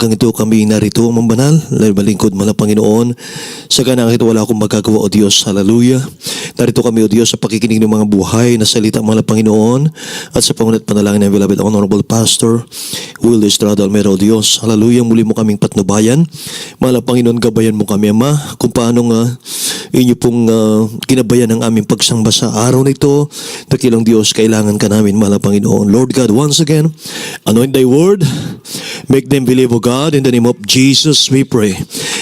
kang ito kami narito, mambanal, balingkod man ang Panginoon. Sa ganang ito wala akong magagawa, O Diyos. Hallelujah. Narito kami, O Diyos, sa pakikinig ng mga buhay na salita, mahal na Panginoon, at sa pangunat panalangin ng beloved Honorable Pastor Will Estrada Almero, O Diyos. Hallelujah. Muli mo kaming patnubayan. Mahal na Panginoon, gabayan mo kami, Ama, kung paano inyo pong ginabayan ang aming pagsamba sa araw na ito. Dakilang Diyos, kailangan ka namin, mahal na Panginoon. Lord God, once again, anoint thy word. Make them believe, O God. In the name of Jesus, we pray.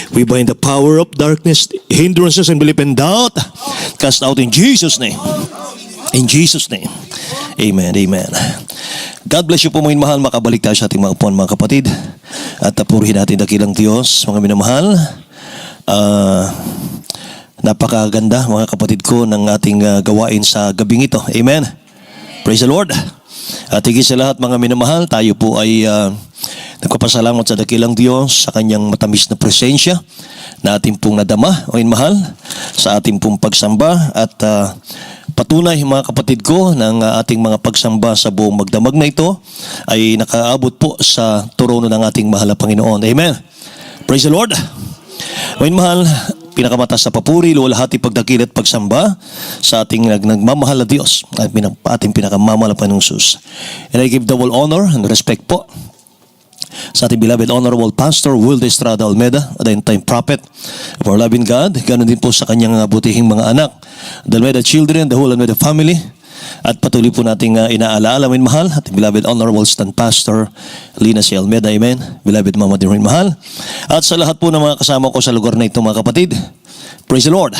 We bind the power of darkness, hindrances, and belief and doubt. Cast out in Jesus' name. In Jesus' name. Amen. Amen. God bless you po, mga mahal. Makabalik tayo sa ating mga upuan, mga kapatid. At purihin natin dakilang Diyos, mga minamahal. Napakaganda, mga kapatid ko, ng ating gawain sa gabing ito. Amen. Praise the Lord. At higit sa lahat, mga minamahal, tayo po ay nagpapasalamat sa dakilang Diyos sa kanyang matamis na presensya na ating pong nadama, o mahal, sa ating pong pagsamba. At patunay, mga kapatid ko, ng ating mga pagsamba sa buong magdamag na ito ay nakaabot po sa trono ng ating mahal na Panginoon. Amen. Praise the Lord. O mahal, pinakamataas na papuri, luwalhati, pagdakil at pagsamba sa ating nagmamahal na Diyos at ating pinakamamahal na Panginoong Jesus. And I give double honor and respect po sa ating beloved Honorable Pastor Will Estrada Almeda, at the time prophet of our loving God. Ganon din po sa kanyang butihing mga anak, the Almeda children, the whole Almeda family. At patuloy po nating inaalaala, min mahal, ating beloved Honorable Stand Pastor Lina C. Almeda, amen. Beloved Mama din rin mahal. At sa lahat po ng mga kasama ko sa lugar na ito, mga kapatid, praise the Lord.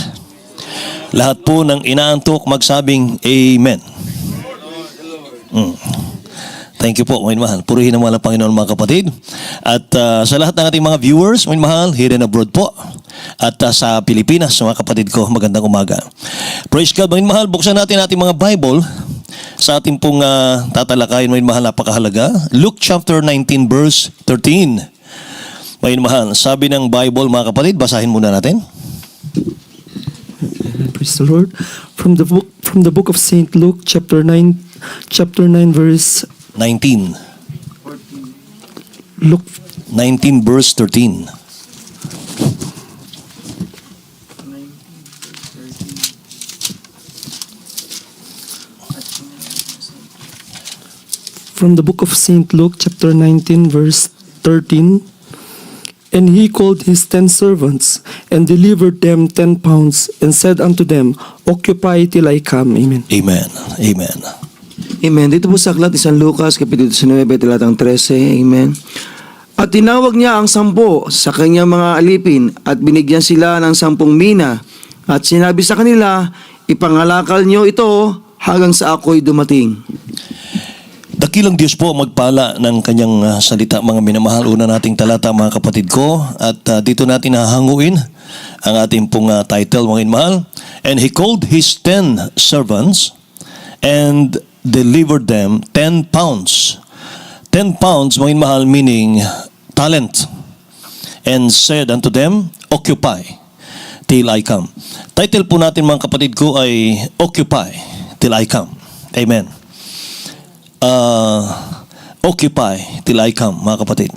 Lahat po ng inaantok magsabing amen. Thank you po, mga mahal. Purihin ang mga Panginoon, mga kapatid. At sa lahat ng ating mga viewers, mga mahal, here and abroad po. At sa Pilipinas, mga kapatid ko, magandang umaga. Praise God, mga mahal. Buksan natin ating mga Bible sa ating pong tatalakayin, mga mahal, napakahalaga. Luke chapter 19, verse 13. Mga mahal, sabi ng Bible, mga kapatid, basahin muna natin. Praise the Lord. From the book of Saint Luke, chapter 9, verse 19. Luke 19, verse 13. From the book of Saint Luke, chapter 19, verse 13. And he called his 10 servants, and delivered them 10 pounds, and said unto them, Occupy till I come. Amen. Amen. Amen. Amen. Dito po sa aklat ni San Lucas, kapitulo 19, talatang 13. Amen. At tinawag niya ang 10 sa kanyang mga alipin at binigyan sila ng 10 mina. At sinabi sa kanila, ipangalakal niyo ito hanggang sa ako'y dumating. Dakilang Diyos po magpala ng kanyang salita, mga minamahal. Una nating talata, mga kapatid ko. At dito natin hahanguin ang ating pong title, mga minamahal. And he called his 10 servants and delivered them 10 pounds. 10 pounds, mga mahal, meaning talent. And said unto them, Occupy till I come. Title po natin, mga kapatid ko, ay Occupy till I come. Amen. Occupy till I come, mga kapatid.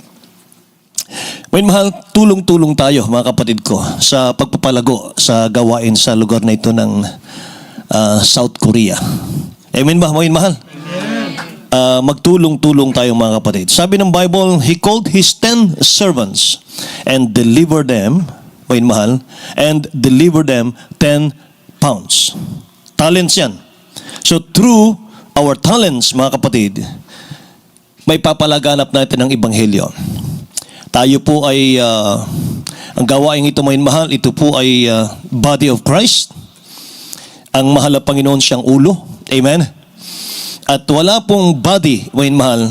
Mga mahal, tulong-tulong tayo, mga kapatid ko, sa pagpapalago sa gawain sa lugar na ito ng South Korea. Amen ba, mga mahal? Magtulong-tulong tayo, mga kapatid. Sabi ng Bible, he called his 10 servants and delivered them, mga mahal, and delivered them 10 pounds. Talents yan. So through our talents, mga kapatid, may papalaganap natin ng Ebanghelyo. Tayo po ay, ang gawain ito, mga mahal, ito po ay body of Christ. Ang mahal na Panginoon siyang ulo. Amen? At wala pong body, mga mahal,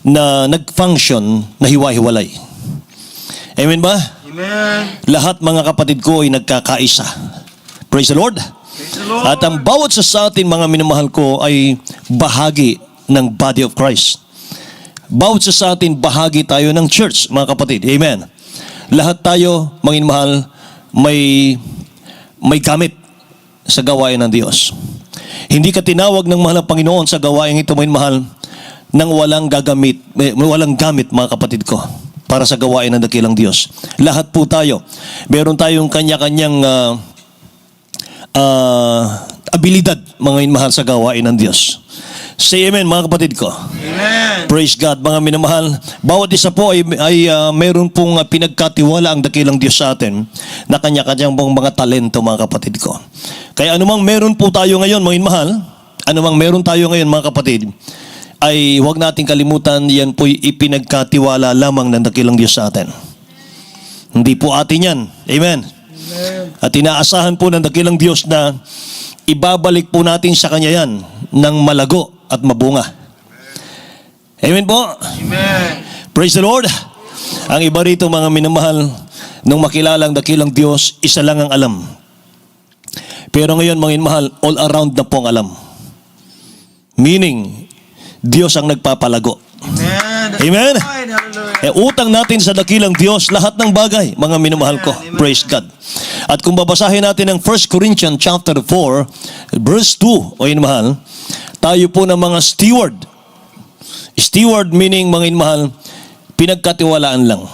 na nag-function na hiwa-hiwalay. Amen ba? Amen. Lahat, mga kapatid ko, ay nagkakaisa. Praise the Lord. At ang bawat sa atin, mga minamahal ko, ay bahagi ng body of Christ. Bawat sa atin, bahagi tayo ng church, mga kapatid. Amen. Lahat tayo, mga minamahal, may gamit sa gawain ng Diyos. Hindi ka tinawag ng mahal na Panginoon sa gawain ito, mga mahal, nang walang gamit, mga kapatid ko. para sa gawain ng dakilang Diyos. Lahat po tayo. Meron tayong kanya-kanyang abilidad, mga minamahal, sa gawain ng Diyos. Say amen, mga kapatid ko. Amen. Praise God, mga minamahal. Bawat isa po ay meron pong pinagkatiwala ang dakilang Diyos sa atin na kanya-kanyang mga talento, mga kapatid ko. Kaya anumang meron po tayo ngayon, mga minamahal, anumang meron tayo ngayon, mga kapatid, ay huwag nating kalimutan, yan po'y ipinagkatiwala lamang ng dakilang Diyos sa atin. Hindi po atin yan. Amen. At inaasahan po ng dakilang Diyos na ibabalik po natin sa Kanya yan ng malago at mabunga. Amen po? Amen. Praise the Lord. Ang iba rito, mga minamahal, nung makilala ang dakilang Diyos, isa lang ang alam. Pero ngayon, mga minamahal, all around na po ang alam. Meaning, Diyos ang nagpapalago. Amen. Amen? Hallelujah. Utang natin sa dakilang Diyos lahat ng bagay, mga minamahal ko. Praise God. At kung babasahin natin ang 1 Corinthians chapter 4, verse 2, o minamahal, tayo po ng mga steward. Steward meaning, mga minamahal, pinagkatiwalaan lang.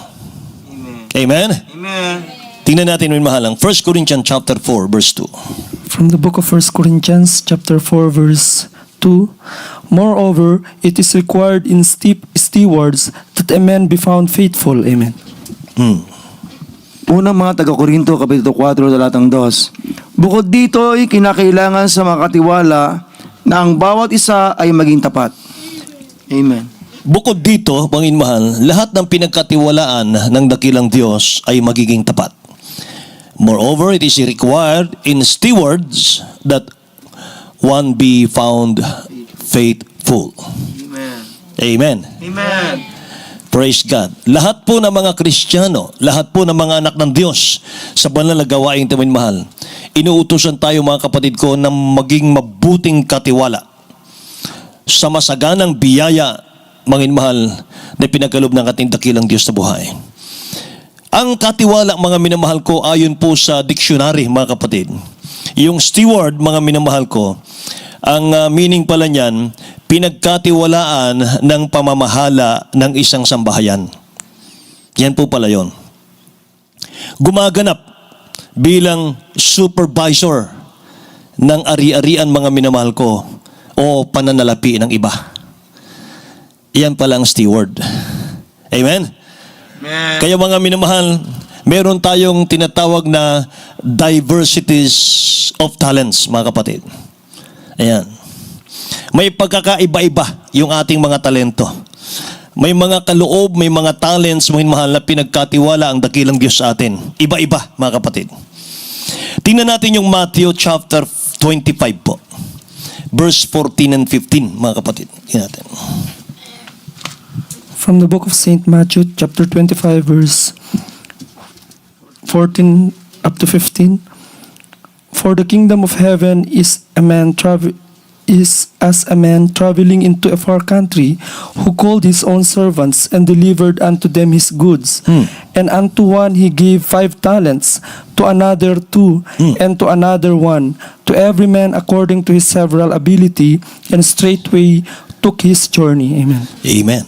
Amen? Amen. Tingnan natin, minamahal, ang 1 Corinthians chapter 4, verse 2. From the book of 1 Corinthians chapter 4 verse 2, moreover, it is required in stewards that a man be found faithful. Amen. Unang mga taga-Korinto, Kapitulo 4, talatang 2. Bukod dito ay kinakailangan sa mga katiwala na ang bawat isa ay maging tapat. Amen. Bukod dito, mga minamahal, lahat ng pinagkatiwalaan ng dakilang Diyos ay magiging tapat. Moreover, it is required in stewards that one be found faithful. Amen. Amen. Amen. Praise God. Lahat po ng mga Kristiyano, lahat po ng mga anak ng Diyos sa banal na gawaing tamin mahal, inuutusan tayo, mga kapatid ko, na maging mabuting katiwala sa masaganang biyaya, mga mahal, na pinagkalob ng ating dakilang Diyos na buhay. Ang katiwala, mga minamahal ko, ayon po sa dictionary, mga kapatid, yung steward, mga minamahal ko, ang meaning pala niyan, pinagkatiwalaan ng pamamahala ng isang sambahayan. Yan po pala yon. Gumaganap bilang supervisor ng ari-arian, mga minamahal ko, o pananalapi ng iba. Yan pala ang steward. Amen? Amen. Kaya, mga minamahal, meron tayong tinatawag na diversities of talents, mga kapatid. Ayan. May pagkakaiba-iba yung ating mga talento. May mga kaloob, may mga talents, mga mahal, na pinagkatiwala ang dakilang Diyos sa atin. Iba-iba, mga kapatid. Tingnan natin yung Matthew chapter 25 po. Verse 14 and 15, mga kapatid. Tingnan natin. From the book of St. Matthew chapter 25 verse 14 up to 15. For the kingdom of heaven is as a man traveling into a far country, who called his own servants and delivered unto them his goods. And unto one he gave 5 talents, to another 2, and to another 1, to every man according to his several ability, and straightway took his journey. Amen. Amen.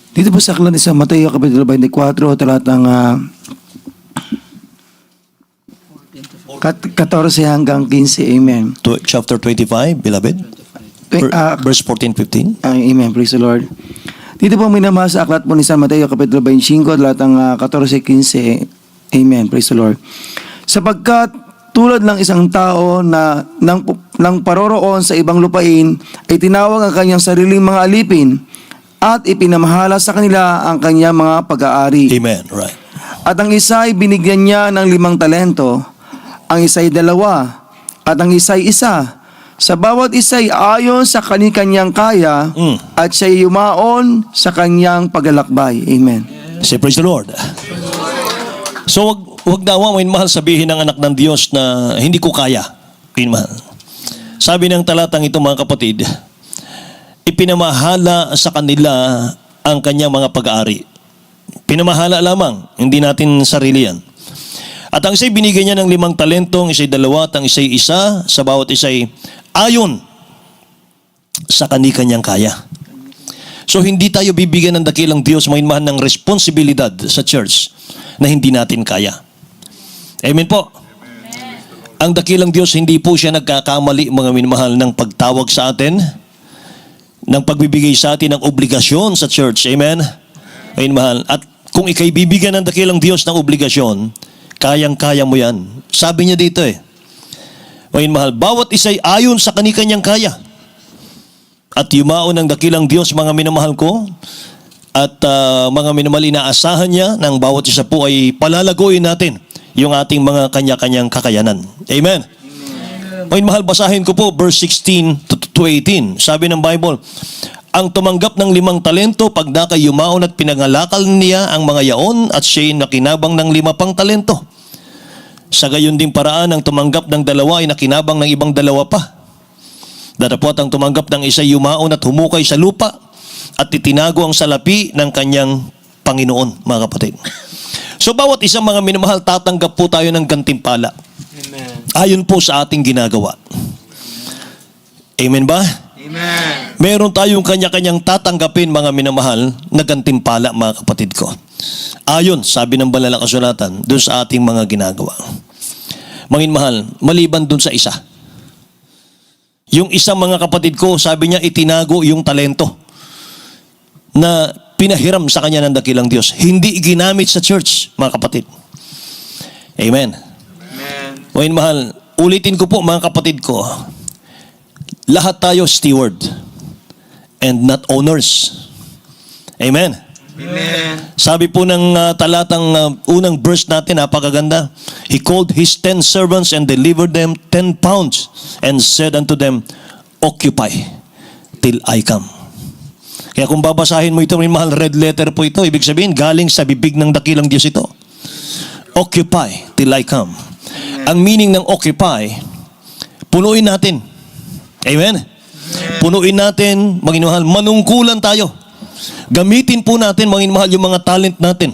Dito po sa aklat ni San Mateo, Kapitulo 24, talatang 14 hanggang 15. Amen. Chapter 25, beloved. Verse 14, 15. Amen. Praise the Lord. Dito po minamahal sa aklat po ni San Mateo, Kapitulo 25, talatang 14, 15. Amen. Praise the Lord. Sapagkat tulad ng isang tao na nang paroroon sa ibang lupain, ay tinawag ang kanyang sariling mga alipin at ipinamahala sa kanila ang kanyang mga pag-aari. Amen. Right. At ang isa ay binigyan niya ng 5 talento, ang isa ay 2, at ang isa ay 1. Sa bawat isa ay ayon sa kanyang kaya, at siya ay yumaon sa kanyang paglalakbay. Amen. Say praise the Lord. So wag daw mga mahal sabihin ng anak ng Diyos na hindi ko kaya. Mahal. Sabi ng talatang ito, mga kapatid, ipinamahala sa kanila ang kanyang mga pag-aari. Pinamahala lamang, hindi natin sarili yan. At ang isa'y binigyan niya ng 5 talento, ang isa'y 2, at ang isa'y 1, sa bawat isa'y ayon sa kanyang kaya. So hindi tayo bibigyan ng dakilang Diyos, mga minamahal, ng responsibilidad sa church na hindi natin kaya. Amen po. Ang dakilang Diyos, hindi po siya nagkakamali, mga minamahal, ng pagtawag sa atin, ng pagbibigay sa atin ng obligasyon sa church. Amen? Mga minamahal. At kung ikay bibigyan ng dakilang Diyos ng obligasyon, kayang-kaya mo yan. Sabi niya dito mga minamahal, bawat isa'y ayon sa kani-kanyang kaya. At yumaon ng dakilang Diyos, mga minamahal ko, at mga minamahal, inaasahan niya ng bawat isa po ay palalaguin natin yung ating mga kanya-kanyang kakayanan. Amen? Mga minamahal, basahin ko po verse 16 to 18. Sabi ng Bible, ang tumanggap ng 5 talento, pag nakay yumaon at pinangalakal niya ang mga yaon at siya'y nakinabang ng 5 pang talento. Sa gayon din paraan, ang tumanggap ng 2 ay nakinabang ng ibang 2 pa. Datapwat ang tumanggap ng 1 yumaon at humukay sa lupa at itinago ang salapi ng kanyang Panginoon, mga kapatid. So bawat isang, mga minamahal, tatanggap po tayo ng gantimpala. Amen. Ayon po sa ating ginagawa. Amen ba? Amen. Meron tayong kanya-kanyang tatanggapin, mga minamahal, na gantimpala, mga kapatid ko. Ayon, sabi ng banal na kasulatan, doon sa ating mga ginagawa. Mga minamahal, maliban doon sa isa. Yung isang, mga kapatid ko, sabi niya, itinago yung talento na pinahiram sa kanya ng dakilang Diyos. Hindi ginamit sa church, mga kapatid. Amen. Amen. Mga minamahal, ulitin ko po, mga kapatid ko, lahat tayo steward and not owners. Amen. Amen. Sabi po ng talatang unang verse natin, napakaganda. He called his 10 servants and delivered them 10 pounds and said unto them, occupy till I come. Kaya kung babasahin mo ito, may mahal, red letter po ito. Ibig sabihin, galing sa bibig ng dakilang Diyos ito. Occupy till I come. Ang meaning ng occupy, punuin natin. Amen? Punuin natin, mga minamahal, manungkulan tayo. Gamitin po natin, mga minamahal, yung mga talent natin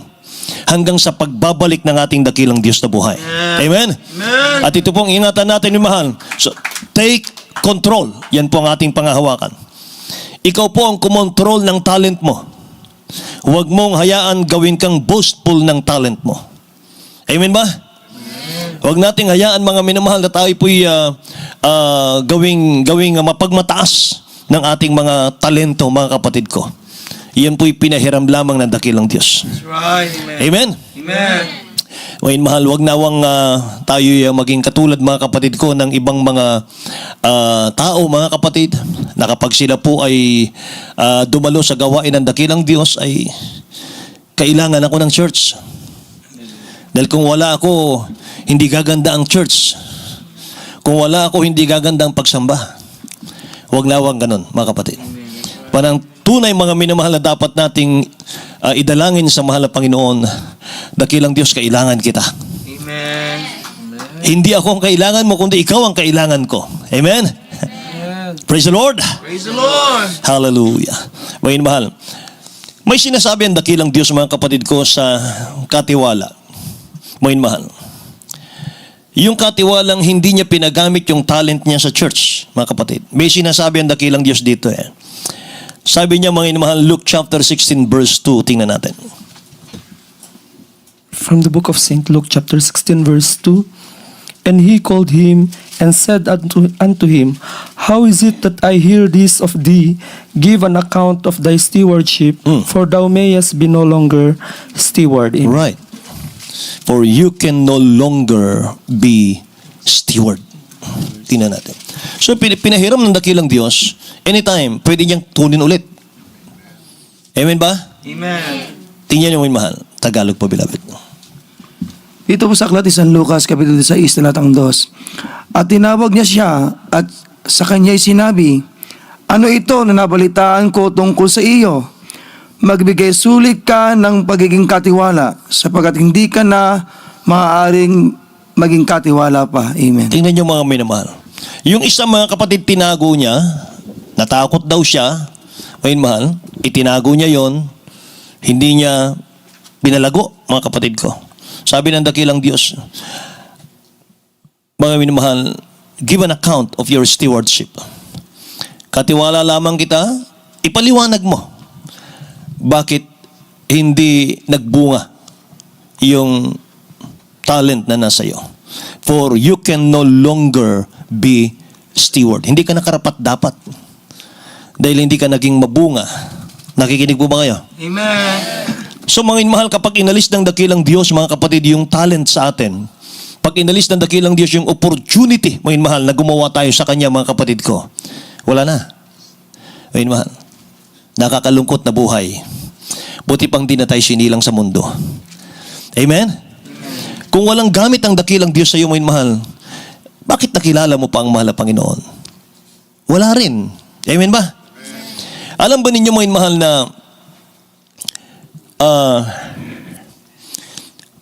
hanggang sa pagbabalik ng ating dakilang Diyos na buhay. Amen? Amen. At ito pong ingatan natin, minamahal. So, take control. Yan po ang ating pangahawakan. Ikaw po ang kumontrol ng talent mo. Huwag mong hayaan gawin kang boastful ng talent mo. Amen ba? Huwag nating hayaan, mga minamahal, na tayo po'y gawing mapagmataas ng ating mga talento, mga kapatid ko. Iyan po'y pinahiram lamang ng dakilang Diyos. That's right. Amen. Amen? Amen. Ngayon, mahal, huwag nawang tayo maging katulad, mga kapatid ko, ng ibang mga tao, mga kapatid, na kapag sila po ay dumalo sa gawain ng dakilang Diyos, ay kailangan ako ng church. Dahil kung wala ako, hindi gaganda ang church. Kung wala ako, hindi gaganda ang pagsamba. Huwag nawang ganun, mga kapatid. Parang tunay, mga minamahal, na dapat nating idalangin sa mahal na Panginoon, dakilang Diyos, kailangan kita. Amen. Hindi ako ang kailangan mo, kundi ikaw ang kailangan ko. Amen? Praise the Lord. Praise the Lord. Hallelujah. Mga mahal, may sinasabi ang dakilang Diyos, mga kapatid ko, sa katiwala. Mga mahal, yung katiwalang hindi niya pinagamit yung talent niya sa church, mga kapatid. May sinasabi ang dakilang Diyos dito Sabi niya, mga mahal, Luke chapter 16 verse 2, tingnan natin. From the book of St. Luke, chapter 16, verse 2. And he called him and said unto him, How is it that I hear this of thee? Give an account of thy stewardship, for thou mayest be no longer steward. Amen. Right. For you can no longer be steward. Tingnan natin. So, pinahiram ng dakilang Diyos, anytime, pwede niyang tunin ulit. Amen ba? Amen. Tingnan niyo, mga mahal. Tagalog po, beloved. Dito po sa aklat ni San Lucas, kapitulo 6, talatang 2. At tinawag niya siya at sa kanya'y sinabi, ano ito na nabalitaan ko tungkol sa iyo? Magbigay sulit ka ng pagiging katiwala sapagkat hindi ka na maaaring maging katiwala pa. Amen. Tingnan niyo, mga minamahal. Yung isang, mga kapatid, tinago niya, natakot daw siya, mga mahal, itinago niya yon, hindi niya binalago, mga kapatid ko. Sabi ng dakilang Diyos, mga minamahal, give an account of your stewardship. Katiwala lamang kita, ipaliwanag mo bakit hindi nagbunga yung talent na nasa iyo? For you can no longer be steward. Hindi ka nakarapat dapat. Dahil hindi ka naging mabunga. Nakikinig po ba kayo? Amen. So mga mahal, kapag inalis ng dakilang Diyos, mga kapatid, yung talent sa atin, pag inalis ng dakilang Diyos yung opportunity, mga mahal, na gumawa tayo sa Kanya, mga kapatid ko, wala na. Mga mahal, nakakalungkot na buhay. Buti pang di na tayo sinilang sa mundo. Amen? Kung walang gamit ang dakilang Diyos sa iyo, mga mahal, bakit nakilala mo pa ang mahal na Panginoon? Wala rin. Amen ba? Alam ba ninyo, mga mahal, na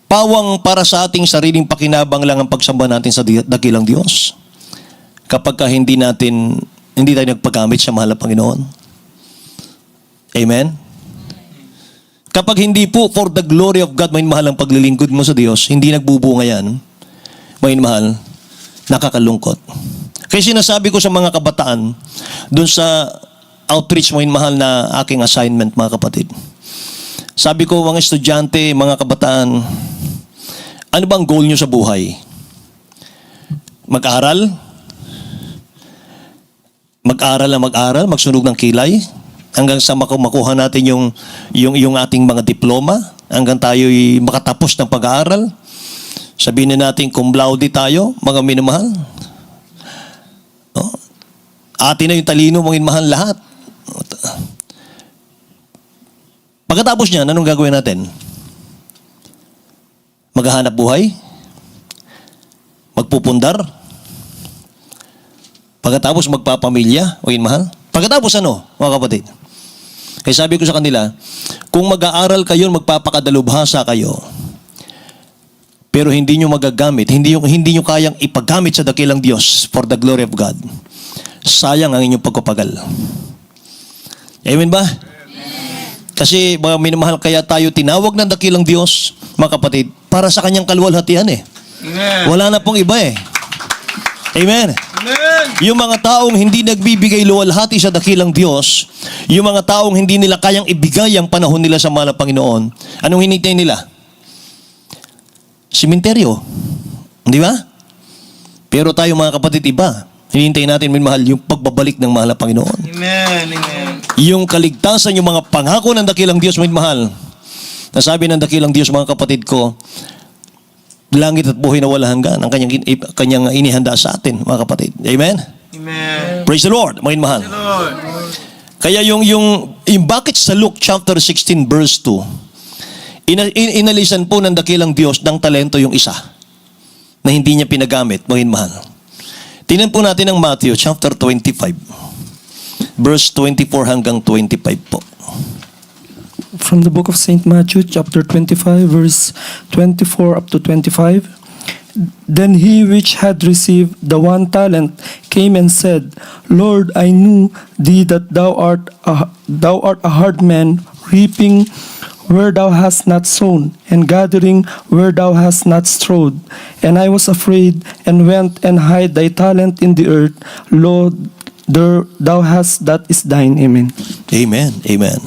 pawang para sa ating sariling pakinabang lang ang pagsamba natin sa dakilang Diyos kapag hindi tayo nagpagamit sa mahal na Panginoon. Amen? Kapag hindi po for the glory of God, may mahal ang paglilingkod mo sa Diyos, hindi nagbubunga yan, may mahal, nakakalungkot. Kaya sinasabi ko sa mga kabataan, dun sa outreach, may mahal, na aking assignment, mga kapatid. Sabi ko, mga estudyante, mga kabataan, ano bang goal nyo sa buhay? Mag-aral? Mag-aral na mag-aral? Magsunog ng kilay? Hanggang sa makuha natin yung ating mga diploma? Hanggang tayo'y makatapos ng pag-aaral? Sabihin na natin, cum laude tayo, mga minamahal. No? Atin na yung talino, mga minamahal, lahat. Pagkatapos niyan, anong gagawin natin? Maghahanap buhay? Magpupundar? Pagkatapos magpapamilya? O yun, mahal? Pagkatapos ano, mga kapatid? Kaya sabi ko sa kanila, kung mag-aaral kayo, magpapakadalubhasa kayo, pero hindi nyo magagamit, hindi nyo kayang ipagamit sa dakilang Diyos for the glory of God, sayang ang inyong pagpapagal. Amen ba? Kasi mga minamahal, kaya tayo tinawag ng dakilang Diyos, mga kapatid, para sa kanyang kaluwalhatian eh. Amen. Wala na pong iba eh. Amen. Amen. Yung mga taong hindi nagbibigay luwalhati sa dakilang Diyos, yung mga taong hindi nila kayang ibigay ang panahon nila sa mahal na Panginoon, anong hinintay nila? Simenteryo. Di ba? Pero tayo, mga kapatid, iba. Hinintay natin, minamahal, yung pagbabalik ng mahal na Panginoon. Amen. Amen. Yung kaligtasan, yung mga pangako ng dakilang Diyos, minamahal. Nasabi ng dakilang Diyos, mga kapatid ko, langit at buhay na wala hanggan ang kanyang inihanda sa atin, mga kapatid. Amen? Amen. Praise the Lord, mga mahal. Lord. Kaya yung bakit sa Luke chapter 16 verse 2, inalisan po ng dakilang Diyos ng talento yung isa na hindi niya pinagamit, mga mahal. Tingnan po natin ang Matthew chapter 25 verse 24 hanggang 25 po. From the book of St. Matthew, chapter 25, verse 24 up to 25. Then he which had received the 1 talent came and said, Lord, I knew thee that thou art a hard man, reaping where thou hast not sown, and gathering where thou hast not strawed. And I was afraid, and went and hid thy talent in the earth. Lord, there thou hast, that is thine. Amen. Amen. Amen.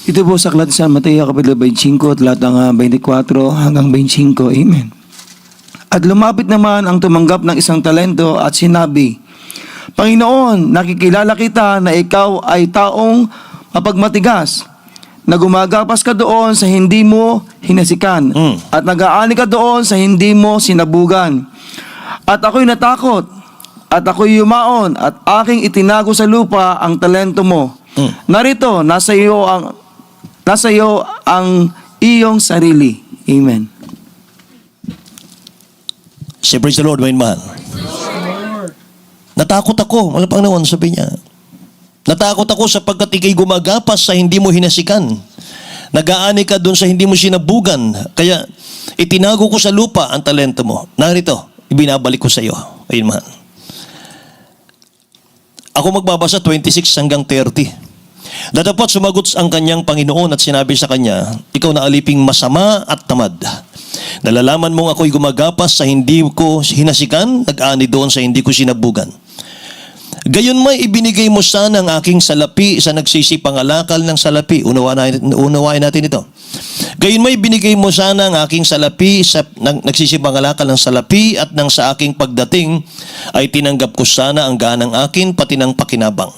Ito po sa aklat sa Mateo kapitulo 25 at lahat ng 24 hanggang 25. Amen. At lumapit naman ang tumanggap ng isang talento at sinabi, Panginoon, nakikilala kita na ikaw ay taong mapagmatigas, na gumagapas ka doon sa hindi mo hinasikan, at nag-aani ka doon sa hindi mo sinabugan. At ako'y natakot, at ako'y yumaon, at aking itinago sa lupa ang talento mo. Narito, nasa iyo ang iyong sarili. Amen. Say praise the Lord, mga mahal. Natakot ako, wala pang naman, sabi niya. Natakot ako sapagkat ikay gumagapas sa hindi mo hinasikan. Nag-aani ka doon sa hindi mo sinabugan. Kaya itinago ko sa lupa ang talento mo. Narito, ibinabalik ko sa iyo. Ayun, mahal. Ako magbabasa 26 hanggang 30. Datapot sumagot ang kanyang Panginoon at sinabi sa kanya, ikaw na aliping masama at tamad. Nalalaman mong ako'y gumagapas sa hindi ko hinasikan, nag-ani doon sa hindi ko sinabugan. Gayon may ibinigay mo sana ang aking salapi sa nagsisipangalakal ng salapi. Unawain natin ito. Gayon may binigay mo sana ang aking salapi sa nagsisipangalakal ng salapi at nang sa aking pagdating ay tinanggap ko sana ang ganang akin pati ng pakinabang.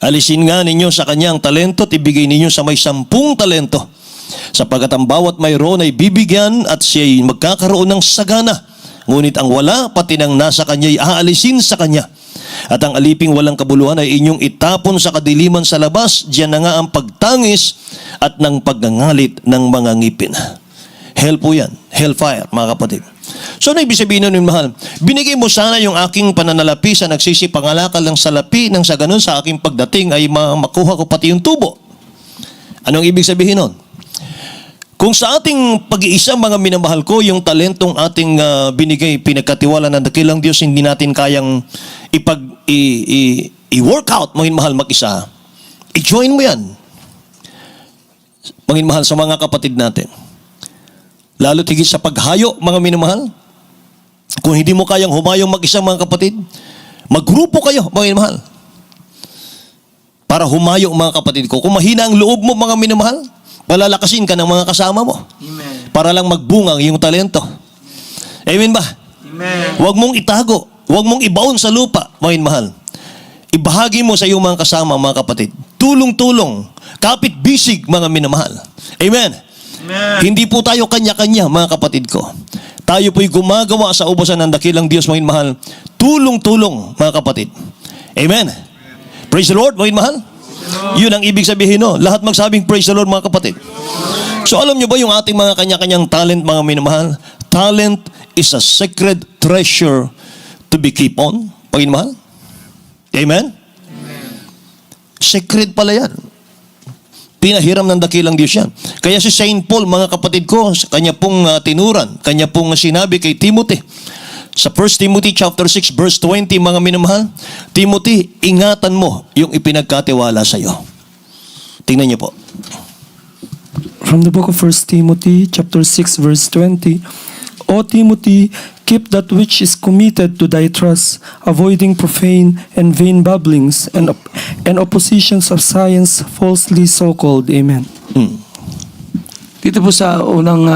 Alisin nga ninyo sa kanya ang talento at ibigay ninyo sa may 10 talento. Sapagkat ang bawat mayroon ay bibigyan at siya'y magkakaroon ng sagana. Ngunit ang wala, pati ng nasa kanya ay aalisin sa kanya. At ang aliping walang kabuluhan ay inyong itapon sa kadiliman sa labas. Diyan na nga ang pagtangis at ng pagngangalit ng mga ngipin. Hell po yan. Hellfire, mga kapatid. So, ano ibig sabihin nun, mahal? Binigay mo sana yung aking pananalapi sa nagsisipangalakal ng salapi nang sa ganun sa aking pagdating ay makuha ko pati yung tubo. Anong ibig sabihin nun? Kung sa ating pag-iisa, mga minamahal ko, yung talentong ating binigay, pinagkatiwala ng dakilang Diyos, hindi natin kayang i-work out, mga mahal, mag-isa. I-join mo yan. Mga mahal, sa mga kapatid natin. Lalo tigit sa paghayo, mga minamahal. Kung hindi mo kayang humayong mag-isa, mga kapatid, maggrupo kayo, mga minamahal. Para humayo, mga kapatid ko. Kung mahina ang loob mo, mga minamahal, palalakasin ka ng mga kasama mo. Amen. Para lang magbunga yung talento. Amen ba? Amen. Huwag mong itago. Huwag mong ibaon sa lupa, mga mahal. Ibahagi mo sa iyong mga kasama, mga kapatid. Tulong-tulong. Kapit-bisig, mga minamahal. Amen. Amen. Hindi po tayo kanya-kanya, mga kapatid ko. Tayo po'y gumagawa sa ubasan ng dakilang Diyos, mga mahal. Tulong-tulong, mga kapatid. Amen. Praise the Lord, mga mahal. Yun ang ibig sabihin, no? Lahat magsabing praise the Lord, mga kapatid. So alam nyo ba yung ating mga kanya-kanyang talent, mga minamahal? Talent is a sacred treasure to be keep on, mga minamahal. Amen? Sacred pala yan. Pinahiram ng dakilang Diyos yan. Kaya si Saint Paul, mga kapatid ko, kanya pong tinuran, kanya pong sinabi kay Timothy, sa 1 Timothy chapter 6 verse 20, mga minamahal, Timothy, ingatan mo yung ipinagkatiwala sa iyo. Tingnan niyo po. From the book of 1 Timothy, chapter 6, verse 20, O Timothy, keep that which is committed to thy trust, avoiding profane and vain babblings and oppositions of science falsely so-called. Amen. Dito po sa unang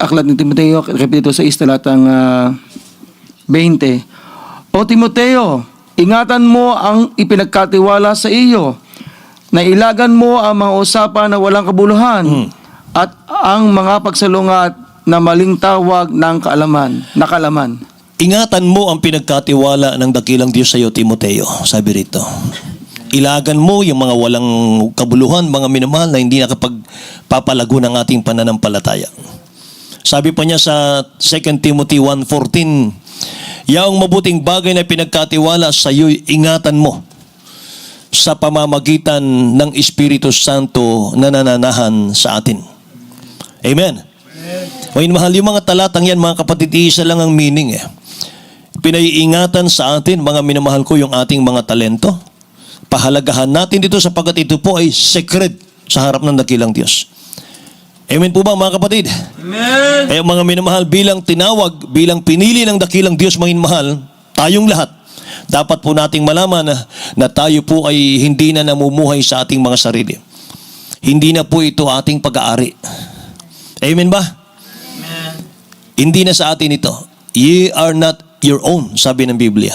aklat ni Timoteo, kapitulo 6, talatang 20. O Timoteo, ingatan mo ang ipinagkatiwala sa iyo, na ilagan mo ang mga usapan na walang kabuluhan at ang mga pagsalungat na maling tawag ng kalaman. Ingatan mo ang pinagkatiwala ng dakilang Diyos sa iyo, Timoteo. Sabi rito. Ilagan mo yung mga walang kabuluhan, mga minamahal na hindi nakapagpapalago ng ating pananampalataya. Sabi pa niya sa 2 Timothy 1:14, yaong mabuting bagay na pinagkatiwala sa iyo, ingatan mo sa pamamagitan ng Espiritu Santo na nananahan sa atin. Amen. Ngayon, mahal, yung mga talatang yan, mga kapatid, isa lang ang meaning. Pinaiingatan sa atin, mga minamahal ko, yung ating mga talento. Pahalagahan natin dito sapagkat ito po ay sacred sa harap ng dakilang Diyos. Amen po ba, mga kapatid? Amen. Kaya mga minamahal, bilang tinawag, bilang pinili ng dakilang Diyos, mga minamahal, tayong lahat, dapat po nating malaman na tayo po ay hindi na namumuhay sa ating mga sarili. Hindi na po ito ating pag-aari. Amen ba? Amen. Hindi na sa atin ito. Ye are not your own, sabi ng Biblia.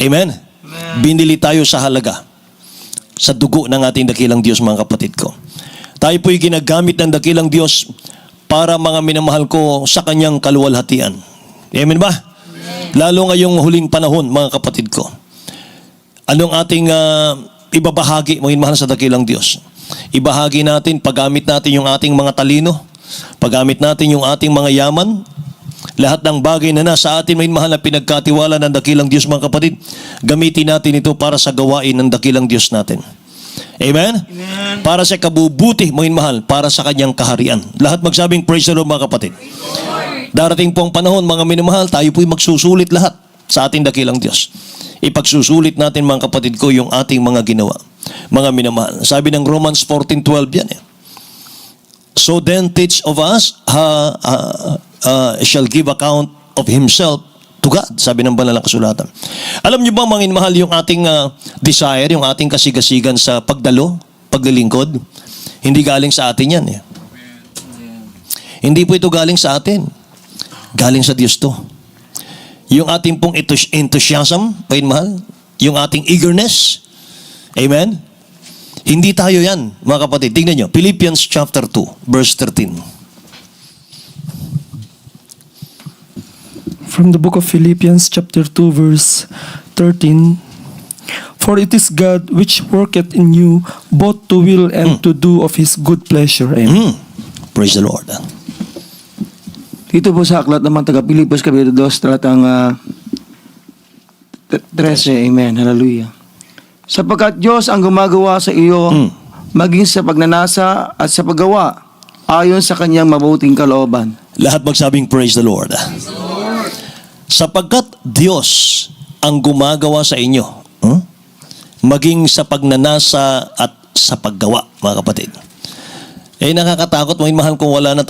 Amen? Binili tayo sa halaga, sa dugo ng ating dakilang Diyos, mga kapatid ko. Tayo po'y ginagamit ng dakilang Diyos para, mga minamahal ko, sa kanyang kaluwalhatian. Amen ba? Lalo ngayong huling panahon, mga kapatid ko. Anong ating ibabahagi, mga minamahal, sa dakilang Diyos? Ibahagi natin, paggamit natin yung ating mga talino, paggamit natin yung ating mga yaman, lahat ng bagay na nasa atin, may mahal na pinagkatiwala ng dakilang Diyos, mga kapatid, gamitin natin ito para sa gawain ng dakilang Diyos natin. Amen? Amen. Para sa kabubuti, mga mahal, para sa kanyang kaharian. Lahat magsabing praise the Lord, mga kapatid. Darating po ang panahon, mga minamahal, tayo po'y magsusulit lahat sa ating dakilang Diyos. Ipagsusulit natin, mga kapatid ko, yung ating mga ginawa. Mga minamahal. Sabi ng Romans 14:12 yan. So then teach of us shall give account of himself to God, sabi ng banal na kasulatan. Alam niyo ba, mga minamahal, yung ating desire, yung ating kasigasigan sa pagdalo, paglilingkod, hindi galing sa atin yan. Hindi po ito galing sa atin. Galing sa Diyos to. Yung ating pong enthusiasm, mga minamahal, yung ating eagerness, amen? Hindi tayo yan, mga kapatid. Tingnan nyo, Philippians chapter 2, verse 13. From the book of Philippians chapter 2 verse 13, for it is God which worketh in you both to will and to do of His good pleasure. Amen. Praise the Lord. Dito po sa aklat naman taga Pilipos kapitulo 2 talatang 13. Amen. Hallelujah. Sapagkat Diyos ang gumagawa sa iyo maging sa pagnanasa at sa paggawa ayon sa kanyang mabuting kalooban. Lahat magsabing praise the Lord. Sapagkat Diyos ang gumagawa sa inyo, maging sa pagnanasa at sa paggawa, mga kapatid. Nakakatakot, mga mahal, kung wala na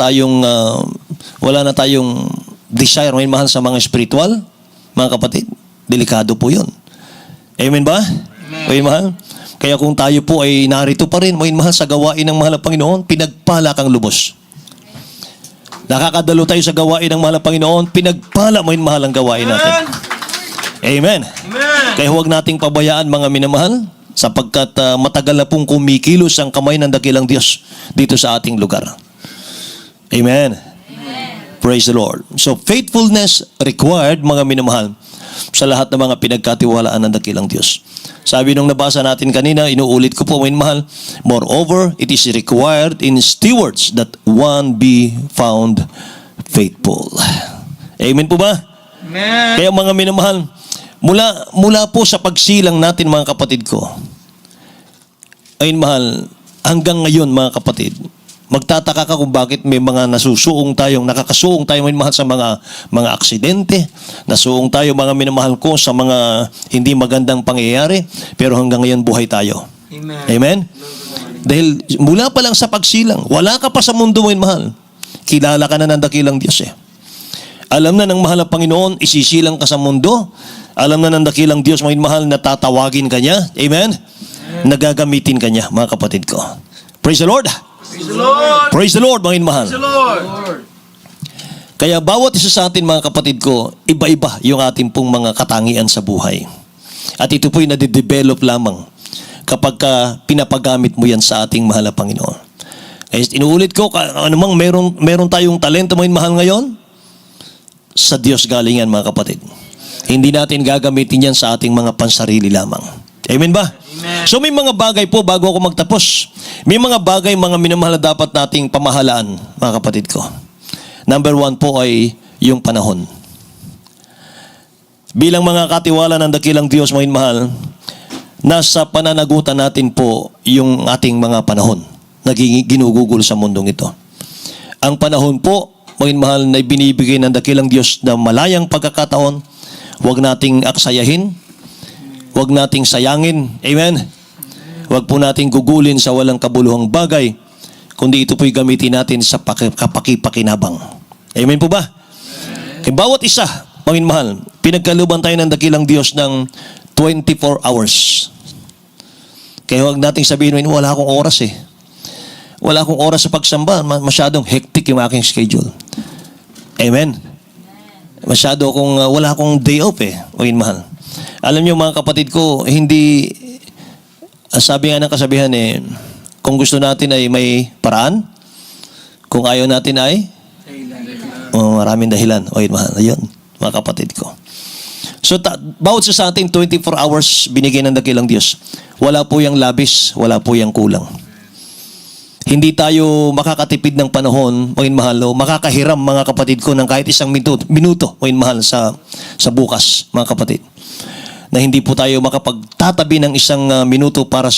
tayong desire, mga mahal, sa mga spiritual, mga kapatid. Delikado po yun. Amen ba? Mga mahal? Kaya kung tayo po ay narito pa rin, mga mahal, sa gawain ng mahal na Panginoon, pinagpala kang lubos. Nakakadalo tayo sa gawain ng mahal na Panginoon, pinagpala mo yung mahal ang gawain natin. Amen. Kaya huwag nating pabayaan, mga minamahal, sapagkat matagal na pong kumikilos ang kamay ng dakilang Diyos dito sa ating lugar. Amen. Praise the Lord. So, faithfulness required, mga minamahal, sa lahat ng mga pinagkatiwalaan ng dakilang Diyos. Sabi nung nabasa natin kanina, inuulit ko po, mga minamahal, moreover, it is required in stewards that one be found faithful. Amen po ba? Amen. Kaya mga minamahal, mula po sa pagsilang natin, mga kapatid ko, ay mahal, hanggang ngayon, mga kapatid, magtataka ka kung bakit may mga nakakasuong tayong minamahal sa mga aksidente, nasuong tayo, mga minamahal ko, sa mga hindi magandang pangyayari, pero hanggang ngayon buhay tayo. Amen. Amen? Dahil mula pa lang sa pagsilang, wala ka pa sa mundo, minamahal, kilala ka na ng dakilang Diyos eh. Alam na ng mahal na Panginoon, isisilang ka sa mundo. Alam na ng dakilang Diyos, mga mahal, na tatawagin ka niya. Amen? Nagagamitin ka niya, mga kapatid ko. Praise the Lord! Praise the Lord! Praise the Lord, mga mahal. Praise the Lord! Kaya bawat isa sa atin, mga kapatid ko, iba-iba yung ating pong mga katangian sa buhay. At ito po'y nade-develop lamang kapag pinapagamit mo yan sa ating mahal na Panginoon. Kaya inuulit ko, anumang meron tayong talento, mga mahal, ngayon, sa Diyos galing yan, mga kapatid. Hindi natin gagamitin yan sa ating mga pansarili lamang. Amen ba? Amen. So may mga bagay po, bago ako magtapos, may mga bagay, mga minamahal, na dapat nating pamahalaan, mga kapatid ko. Number 1 po ay yung panahon. Bilang mga katiwala ng dakilang Diyos, mga minamahal, nasa pananagutan natin po yung ating mga panahon na ginugugol sa mundong ito. Ang panahon po, mga minamahal, na binibigay ng dakilang Diyos na malayang pagkakataon, huwag nating aksayahin, huwag nating sayangin. Amen? Huwag po nating gugulin sa walang kabuluhang bagay, kundi ito po'y gamitin natin sa kapakipakinabang. Amen po ba? Kaya bawat isa, mga minamahal, pinagkaluban tayo ng dakilang Diyos ng 24 hours. Kaya huwag nating sabihin, wala akong oras eh. Wala akong oras sa pagsamba. Masyadong hectic yung aking schedule. Amen? Masyado wala akong day off eh. Mga minamahal. Alam niyo, mga kapatid ko, hindi, sabi nga ng kasabihan eh, kung gusto natin ay may paraan, kung ayaw natin ay maraming dahilan. O yun, mahal. Ayun, mga kapatid ko. So, bawat sa ating 24 hours binigay ng dakilang Diyos. Wala po yung labis, wala po yung kulang. Hindi tayo makakatipid ng panahon, mga mahal, o makakahiram, mga kapatid ko, ng kahit isang minuto, mga mahal, sa bukas, mga kapatid. Na hindi po tayo makapagtatabi ng isang minuto para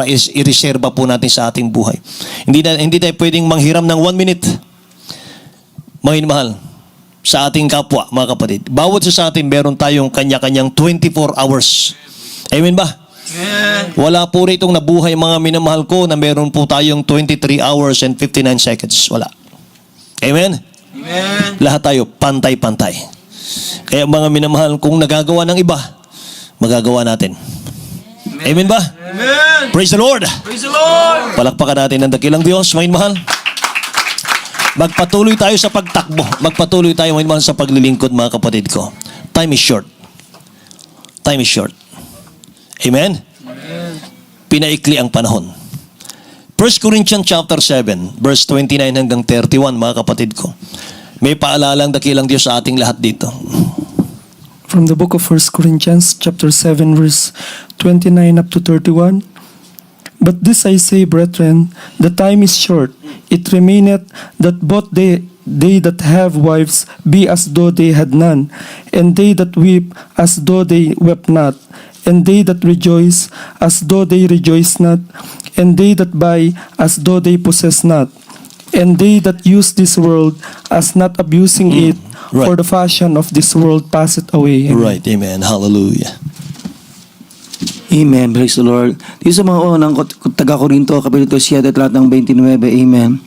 i-reserva po natin sa ating buhay. Hindi tayo pwedeng manghiram ng 1 minute, mga mahal, sa ating kapwa, mga kapatid. Bawat sa atin, meron tayong kanya-kanyang 24 hours. Amen ba? Amen. Wala po ritong nabuhay, mga minamahal ko, na meron po tayong 23 hours and 59 seconds. Wala. Amen? Amen. Lahat tayo pantay-pantay. Kaya mga minamahal, kung nagagawa ng iba, magagawa natin. Amen ba? Amen. Praise the Lord! Praise the Lord. Palakpakan natin ang dakilang Diyos, mga minamahal. Magpatuloy tayo sa pagtakbo. Magpatuloy tayo, mga minamahal, sa paglilingkod, mga kapatid ko. Time is short. Time is short. Amen? Pinaikli ang panahon. 1 Corinthians chapter 7, verse 29 hanggang 31, mga kapatid ko. May paalalang dakilang Diyos sa ating lahat dito. From the book of 1 Corinthians chapter 7 verse 29 up to 31. But this I say, brethren, the time is short. It remaineth that both they that have wives be as though they had none, and they that weep as though they wept not, and they that rejoice as though they rejoice not, and they that buy as though they possess not, and they that use this world as not abusing it, right. for the fashion of this world passeth away. Amen. Right, amen. Hallelujah. Amen. Praise the Lord. Dito sa mga unang taga-Korinto, kapitulo 7 at lahat ng 29. Amen.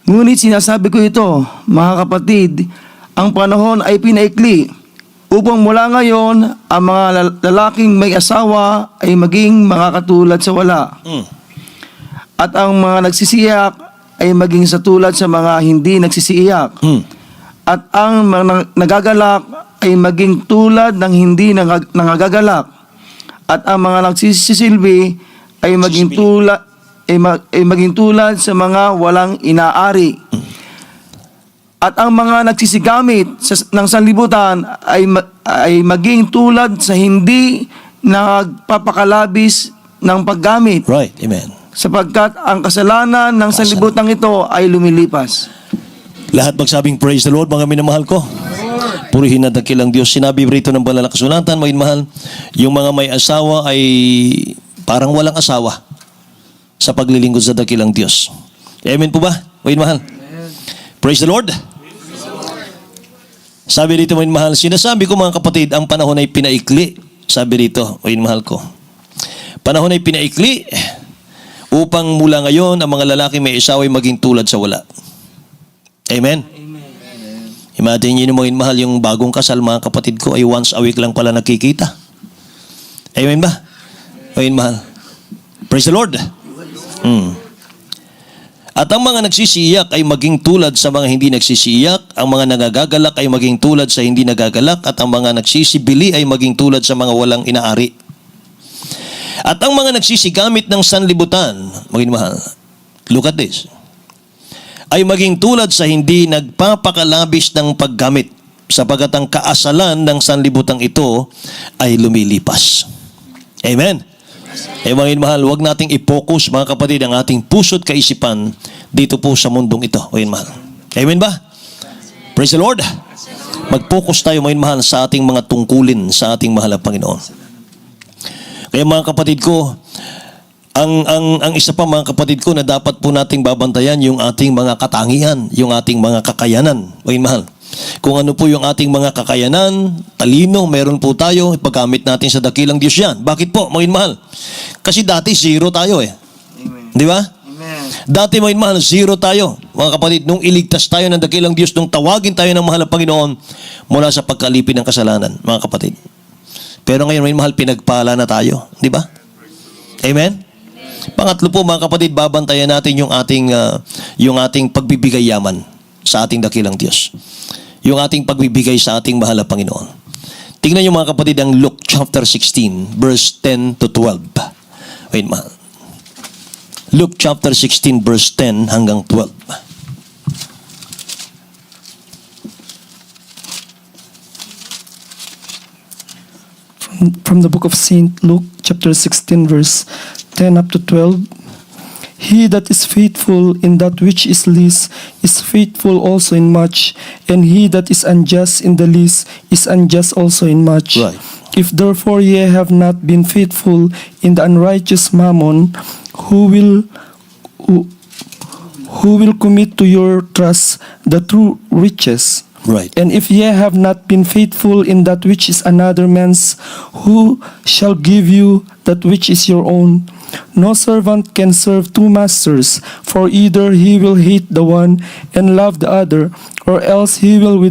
Ngunit sinasabi ko ito, mga kapatid, ang panahon ay pinaikli upang mula ngayon ang mga lalaking may asawa ay maging mga katulad sa wala. At ang mga nagsisiyak ay maging sa tulad sa mga hindi nagsisiyak. At ang mga nagagalak ay maging tulad ng hindi nangagagalak. At ang mga nagsisisilbi ay maging tulad sa mga walang inaari. At ang mga nagsisigamit ng sanlibutan ay maging tulad sa hindi nagpapakalabis ng paggamit. Right, amen. Sapagkat ang kasalanan ng sanlibutan ito ay lumilipas. Lahat magsabing praise the Lord, mga minamahal ko. Purihin na dakilang Diyos. Sinabi rito ng banal na kasulatan, mga minamahal, yung mga may asawa ay parang walang asawa sa paglilingkod sa dakilang Diyos. Amen po ba, mga minamahal? Praise the Lord. Sabi rito, mga minamahal, sinasabi ko mga kapatid, ang panahon ay pinaikli. Sabi rito, mga minamahal ko. Panahon ay pinaikli upang mula ngayon ang mga lalaki may asawa ay maging tulad sa wala. Amen? Imagine nyo mga mahal, yung bagong kasal, mga kapatid ko, ay once a week lang pala nakikita. Amen ba? Amen, mahal. Praise the Lord. At ang mga nagsisiyak ay maging tulad sa mga hindi nagsisiyak, ang mga nagagalak ay maging tulad sa hindi nagagalak, at ang mga nagsisibili ay maging tulad sa mga walang inaari. At ang mga nagsisigamit ng sanlibutan, maging mahal, look at this, ay maging tulad sa hindi nagpapakalabis ng paggamit, sapagat ang kaasalan ng sanlibutang ito ay lumilipas. Amen? Mga mahal, huwag nating i-focus, mga kapatid, ang ating puso't kaisipan dito po sa mundong ito. Mga mahal. Amen ba? Praise the Lord. Mag-focus tayo, mga mahal, sa ating mga tungkulin sa ating mahal na Panginoon. Kaya mga kapatid ko, ang isa pa, mga kapatid ko, na dapat po nating babantayan yung ating mga katangian, yung ating mga kakayanan. Mga mahal. Kung ano po yung ating mga kakayanan, talino, meron po tayo, ipaggamit natin sa dakilang Diyos yan. Bakit po, mga mahal? Kasi dati zero tayo eh. Amen. Di ba? Amen. Dati, mga mahal, zero tayo. Mga kapatid, nung iligtas tayo ng dakilang Diyos, nung tawagin tayo ng mahal na Panginoon mula sa pagkalipin ng kasalanan, mga kapatid. Pero ngayon, mga mahal, pinagpala na tayo. Di ba? Amen? Pangatlo po, mga kapatid, babantayan natin yung ating pagbibigay yaman sa ating dakilang Diyos. Yung ating pagbibigay sa ating mahal na Panginoon. Tingnan niyo, mga kapatid, ang Luke chapter 16, verse 10 to 12. Wait, mahal. Luke chapter 16, verse 10 hanggang 12. From the book of St. Luke, chapter 16, verse 10 up to 12. He that is faithful in that which is least is faithful also in much, and he that is unjust in the least is unjust also in much. Right. If therefore ye have not been faithful in the unrighteous mammon, who will commit to your trust the true riches? Right. And if ye have not been faithful in that which is another man's, who shall give you that which is your own? No servant can serve two masters, for either he will hate the one and love the other, or else he will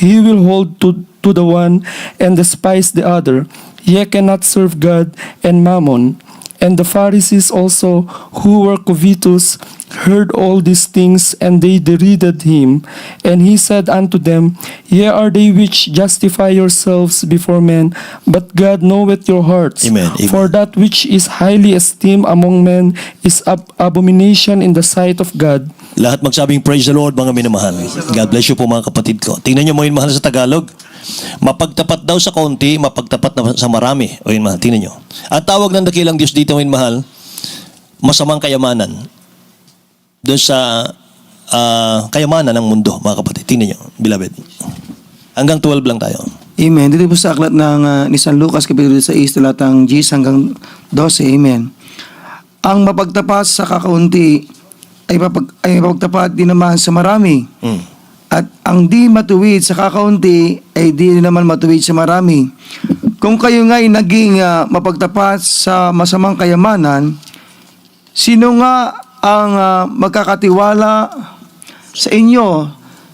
he will hold to the one and despise the other. Ye cannot serve God and mammon. And the Pharisees also, who were covetous, heard all these things, and they derided him. And he said unto them, Ye are they which justify yourselves before men, but God knoweth your hearts. Amen. Amen. For that which is highly esteemed among men is abomination in the sight of God. Lahat magsabing praise the Lord, mga minamahal. God bless you po, mga kapatid ko. Tingnan nyo, mga minamahal, sa Tagalog. Mapagtapat daw sa konti, mapagtapat na sa marami. O yun, mahal, tingnan nyo. At tawag ng dakilang Diyos dito, mga mahal, masamang kayamanan. Doon sa kayamanan ng mundo, mga kapatid. Tingnan nyo, beloved. Hanggang 12 lang tayo. Amen. Dito po sa aklat ng ni San Lucas, Kapitulo 6, talatang 10 hanggang 12. Amen. Ang mapagtapat sa kakaunti ay mapagtapat din naman sa marami. At ang di matuwid sa kakaunti ay di naman matuwid sa marami. Kung kayo nga'y naging mapagtapat sa masamang kayamanan, sino nga ang magkakatiwala sa inyo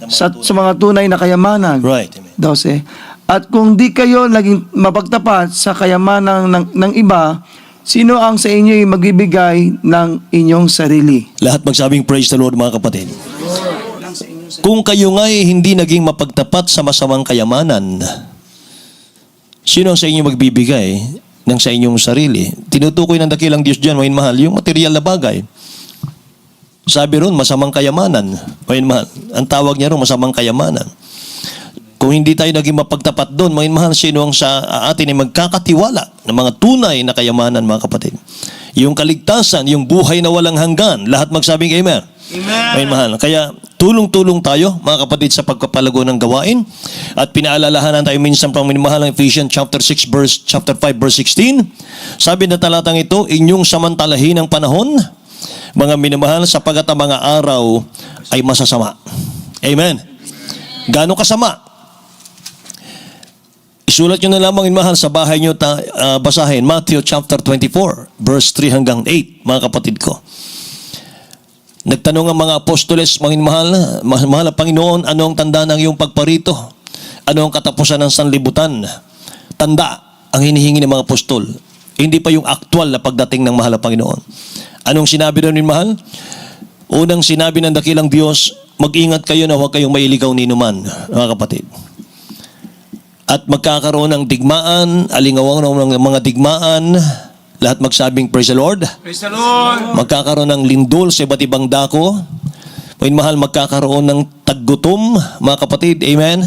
sa mga tunay na kayamanan? Right. Amen. 12. At kung di kayo naging mapagtapat sa kayamanan ng iba, sino ang sa inyo'y magbibigay ng inyong sarili? Lahat magsabing praise the Lord, mga kapatid. Kung kayo nga'y hindi naging mapagtapat sa masamang kayamanan, sino ang sa inyo magbibigay ng sa inyong sarili? Tinutukoy ng dakilang Diyos dyan, mga mahal, yung material na bagay. Sabi ron, masamang kayamanan. Mga mahal, ang tawag niya ron, masamang kayamanan. Kung hindi tayo naging mapagtapat doon, mga mahal, sino ang sa atin ay magkakatiwala ng mga tunay na kayamanan, mga kapatid? Yung kaligtasan, yung buhay na walang hanggan, lahat magsabing amen. Amen. Mahal. Kaya tulong-tulong tayo, mga kapatid, sa pagpapalago ng gawain. At pinaalalahanan tayo minsan pang minamahal ng Ephesians chapter 5 verse 16. Sabi na talatang ito, inyong samantalahin ang panahon, mga minamahal, sapagat ang mga araw ay masasama. Amen. Gaano kasama? Isulat nyo na lamang, minamahal, sa bahay nyo basahin. Matthew chapter 24 verse 3 hanggang 8, mga kapatid ko. Nagtanong ang mga apostoles, mga mahal na Panginoon, ano ang tanda ng iyong pagparito? Ano ang katapusan ng sanlibutan? Tanda ang hinihingi ng mga apostol. Hindi pa yung aktual na pagdating ng mahal na Panginoon. Anong sinabi doon, mahal? Unang sinabi ng dakilang Diyos, mag-ingat kayo na huwag kayong mailigaw ni numan, mga kapatid. At magkakaroon ng digmaan, alingawang ng mga digmaan. Lahat magsabing praise the Lord. Praise the Lord. Magkakaroon ng lindol sa iba't ibang dako. Mga mahal, magkakaroon ng taggutom, mga kapatid. Amen?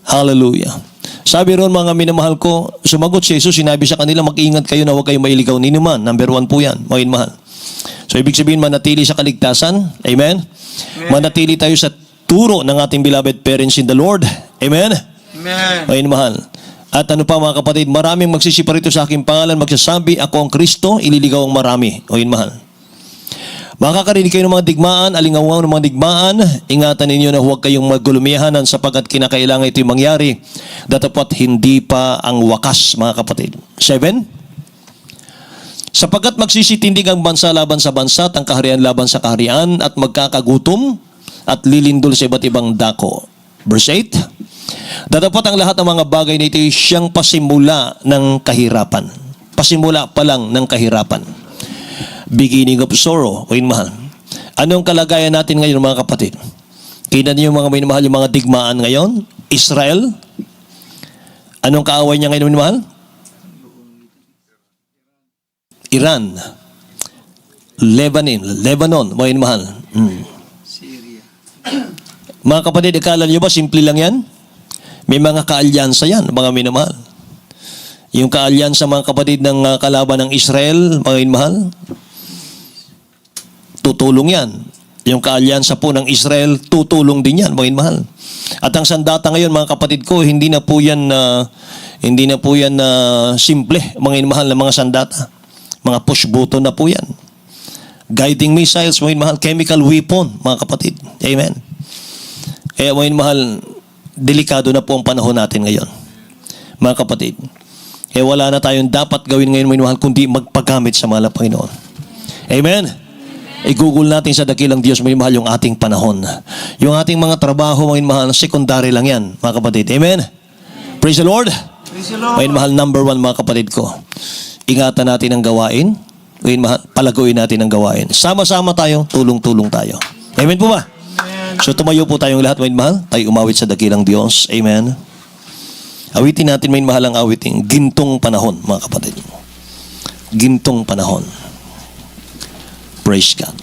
Hallelujah. Sabi ron, mga minamahal ko, sumagot si Jesus, sinabi sa kanila, mag-ingat kayo na huwag kayong mailigaw ni numan. Number 1 po yan, mga mahal. So, ibig sabihin, manatili sa kaligtasan. Amen? Manatili tayo sa turo ng ating beloved parents in the Lord. Amen? Amen. Mga mahal. At ano pa, mga kapatid, maraming magsisiparito sa aking pangalan, magsasabi, ako ang Kristo, ililigaw ang marami. O yun, mahal. Makakarinig kayo ng mga digmaan, alingawaw ng mga digmaan, ingatan ninyo na huwag kayong magulumiyahanan sapagkat kinakailangan ito'y mangyari, datapot hindi pa ang wakas, mga kapatid. 7. Sapagkat magsisitindig ang bansa laban sa bansa at ang kaharian laban sa kaharian at magkakagutom at lilindol sa iba't ibang dako. Verse 8. Datapot ang lahat ng mga bagay na ito siyang pasimula ng kahirapan. Pasimula pa lang ng kahirapan. Beginning of sorrow. O yun, mahal. Anong kalagayan natin ngayon, mga kapatid? Kina niyo mga minamahal, yung mga digmaan ngayon? Israel? Anong kaaway niya ngayon, minamahal? Iran. Lebanon. Mga minamahal. Mga kapatid, akala niyo ba simple lang yan? May mga kaalyansa yan, mga minamahal. Yung kaalyansa, mga kapatid, ng kalaban ng Israel, mga minamahal, tutulong yan. Yung kaalyansa po ng Israel, tutulong din yan, mga minamahal. At ang sandata ngayon, mga kapatid ko, hindi na po yan simple, mga minamahal na mga sandata. Mga push button na po yan. Guiding missiles, mga minamahal, chemical weapon, mga kapatid. Amen. Kaya mga minamahal, delikado na po ang panahon natin ngayon, mga kapatid. Kaya wala na tayong dapat gawin ngayon, mga mahal, kundi magpagamit sa mahal na Panginoon. Amen? I-google natin sa dakilang Diyos, may mahal, yung ating panahon. Yung ating mga trabaho, may mahal, secondary lang yan, mga kapatid. Amen? Praise the Lord. May mahal, number 1, mga kapatid ko. Ingatan natin ang gawain. May mahal, palaguin natin ang gawain. Sama-sama tayo, tulong-tulong tayo. Amen po ba? So tumayo po tayong lahat, may mahal. Tayo umawit sa dakilang Diyos. Amen. Awitin natin, may mahal, ang awiting gintong panahon, mga kapatid. Gintong panahon. Praise God.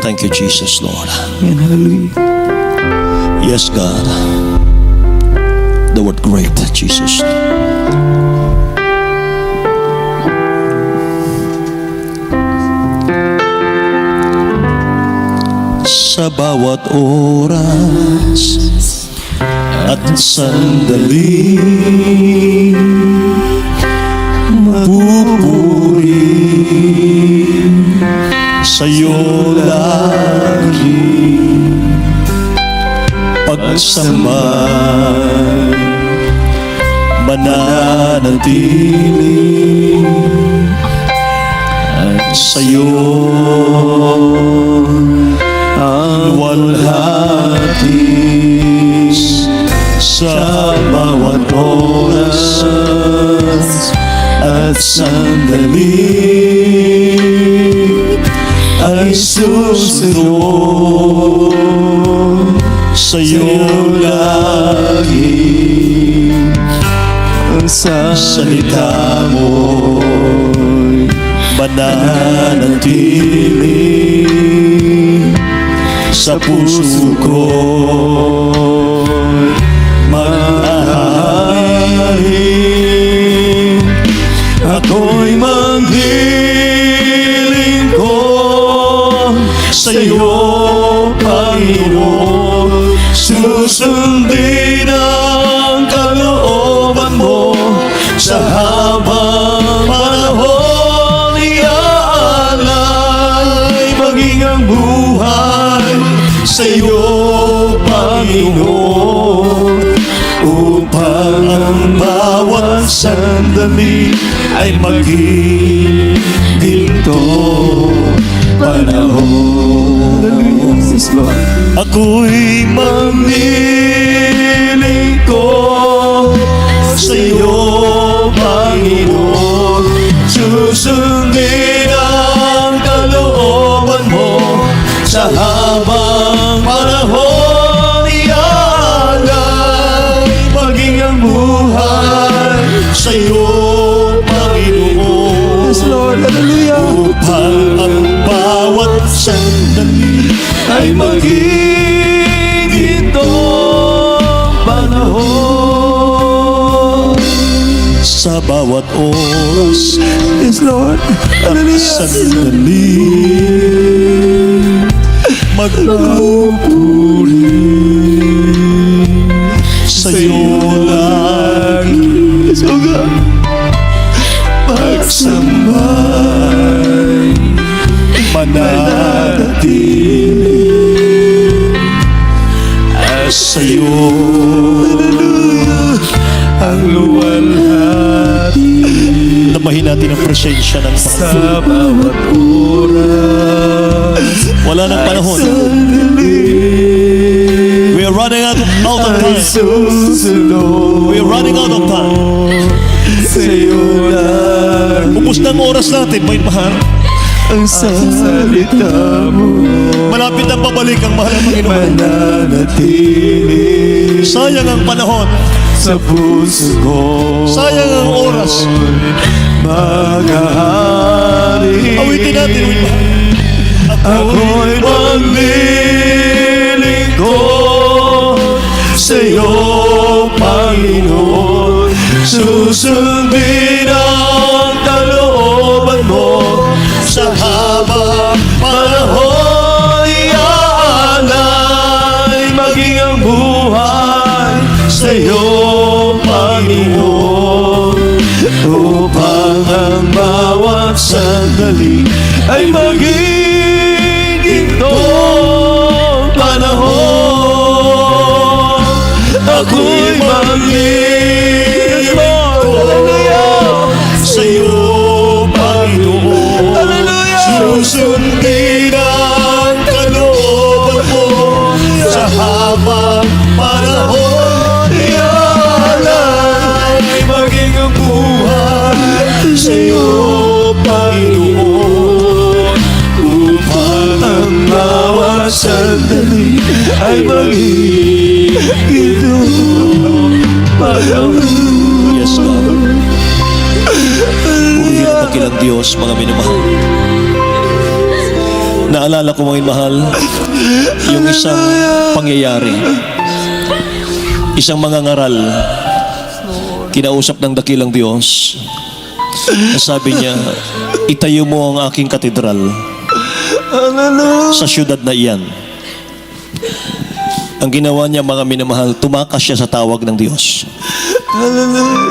Thank you, Jesus, Lord. Amen. Hallelujah. Yes, God. The word great, Jesus. Sa bawat oras at sandali, mapupuri sa'yo lagi pagsamay mananatili at sa'yo ang walhatis sa bawat oras at sandali ay susunod sa'yo lagi. Ang salita mo'y mananatili sa puso ko'y mag-ahain. Ako'y maghiling ko sa'yo, Panginoon. Susundin ang kalooban mo sa habang panahon. Iaalay maging ang buhay sa'yo, Panginoon, upang ang bawat sandali ay maging gintong panahon. Ako'y mangiling ko sa'yo, Panginoon. Susundin ang kalooban mo sa habang panahon. Iaalay maging ang buhay sa'yo, Panginoon. Yes, Lord. Hallelujah. Upang ang bawat sandali ay maging gintong panahon. Sa bawat oras, Yes, Lord. at sandali, magpupuri sa'yo lagi. Yes, oh God. Pagsambay mananatili sa'yo ang luwalhati. Damahin natin ang presensya ng Sa bawat oras. wala nang panahon. We are running out of time. We are running out of time. Sa'yo lang Ubus na ang oras natin, may mahal. ang salita mo. Malapit na pabalik ang mahal ng Panginoon. Mananatili Sayang ang panahon. sa puso ko. Sayang ang oras. Maghahari. Awitin natin, may mahal. Ako'y maglilingkod sa'yo, Panginoon. Susundin ang kalooban mo sa habang panahon. Iaalay maging ang buhay sa'yo, Panginoon, upang ang bawat sandali ay maging sandali ay magiging Panginoon. Yes, God. Purihin ang dakilang Diyos, mga minamahal. Naalala ko, mga mahal, yung isang pangyayari, isang mangangaral, kinausap ng dakilang Diyos. Sabi niya, itayo mo ang aking katedral sa syudad na iyan. Ang ginawa niya, mga minamahal, tumakas siya sa tawag ng Diyos.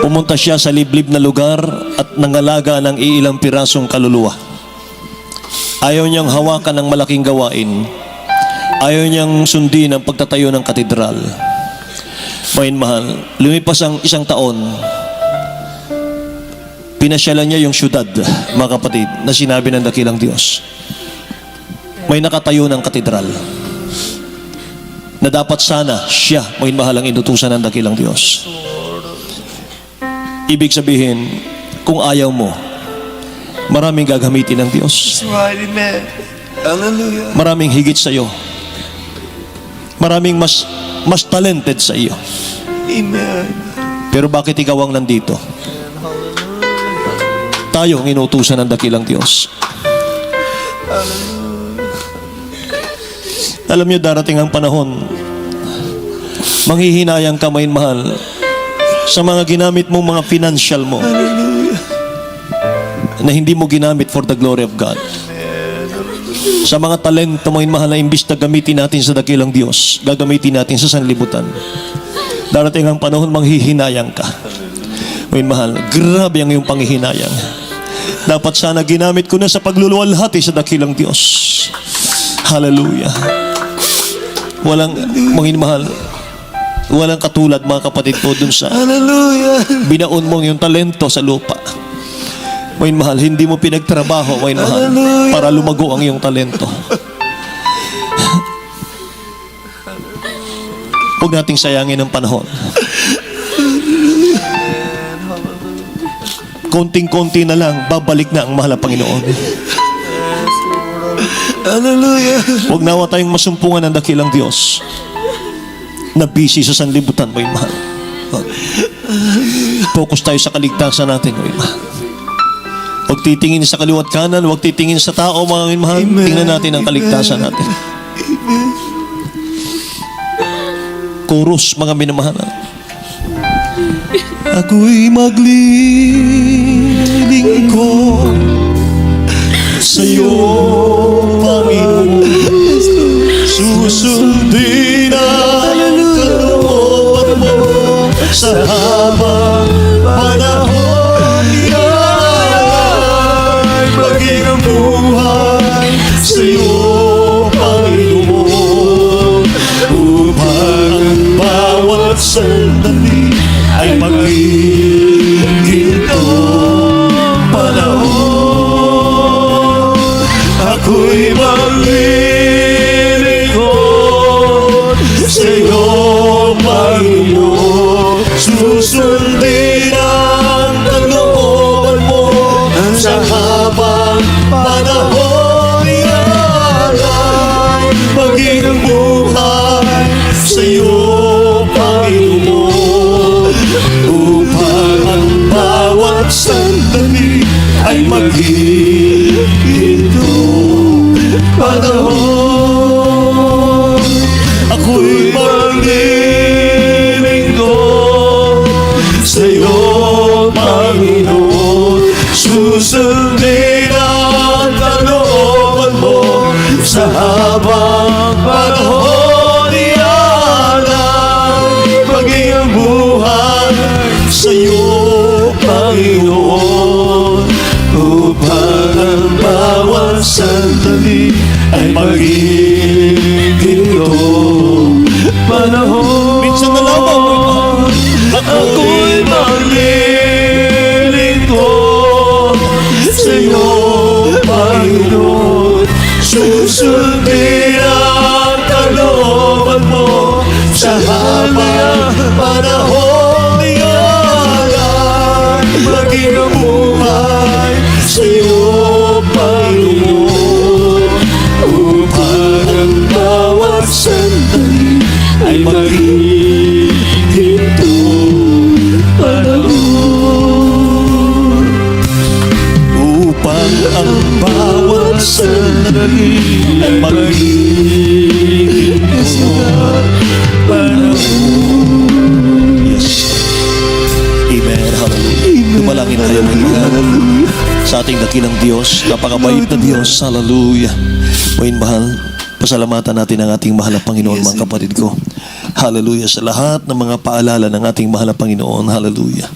Pumunta siya sa liblib na lugar at nangalaga ng iilang pirasong kaluluwa. Ayaw niyang hawakan ng malaking gawain. Ayaw niyang sundin ang pagtatayo ng katedral. Mahal, lumipas ang isang taon, pinasyalan niya yung syudad, mga kapatid, na sinabi ng dakilang Diyos. May nakatayo ng katedral na dapat sana siya, mahal, ang inutusan ng dakilang Diyos. Ibig sabihin, kung ayaw mo, maraming gagamitin ng Diyos. Amen. Hallelujah. Maraming higit sa iyo. Maraming mas talented sa iyo. Amen. Pero bakit ikaw ang nandito? Tayo ang inutusan ng dakilang Diyos. Alam niyo, darating ang panahon, manghihinayang ka, mahal, sa mga ginamit mo, mga financial mo, na hindi mo ginamit for the glory of God. Sa mga talento, mahal, na imbis na gamitin natin sa dakilang Diyos, gagamitin natin sa sanlibutan. Darating ang panahon, manghihinayang ka. Mahal, grabe ang iyong panghihinayang. Dapat sana ginamit ko na sa pagluluwalhati sa dakilang Diyos. Hallelujah. Walang, mahal, walang katulad, mga kapatid ko, dun sa Hallelujah. binaon mo yung talento sa lupa. Mahal, hindi mo pinagtrabaho, mahal, para lumago ang iyong talento. Huwag nating sayangin ang panahon. Konting-konti na lang, babalik na ang mahal na Panginoon. Hallelujah. Huwag nawa tayong masumpungan ng dakilang Diyos na busy sa sanlibutan, mahal. Focus tayo sa kaligtasan natin, mahal. Huwag titingin sa kaliwat kanan, huwag titingin sa tao, mga mahal. Tingnan natin ang kaligtasan natin. Chorus, mga minamahal. Ako'y maglilingkod sa'yo, Panginoon. Susundin ang kalooban mo sa habang panahon. Ay maging ang buhay sa'yo, Panginoon, upang ang bawat sandali ay maging gintong panahon. Ako'y maglilingkod sa'yo, Panginoon. Susundin ang kalooban mo sa habang panahon. Ialay maging ang buhay sa'yo, Panginoon, upang ang bawat sandali ay maging gintong panahon. Ako'y maglilingkod sa'yo, Panginoon. Susundin ang kalooban mo sa habang panahon. Ialay maging ang buhay sa'yo, Panginoon, upang ang bawat sandali ay maging gintong panahon. Minsan na lamang, ako'y maglilingkod sa'yo, Panginoon. Susundin ang kalooban mo sa habang panahon. Ialay maging ang buhay sa'yo, Panginoon, upang ang ating dakilang Diyos, napakabait na Diyos. Hallelujah. Main mahal, pasalamatan natin ang ating mahal na Panginoon, mga kapatid ko. Hallelujah. Sa lahat ng mga paalala ng ating mahal na Panginoon. Hallelujah.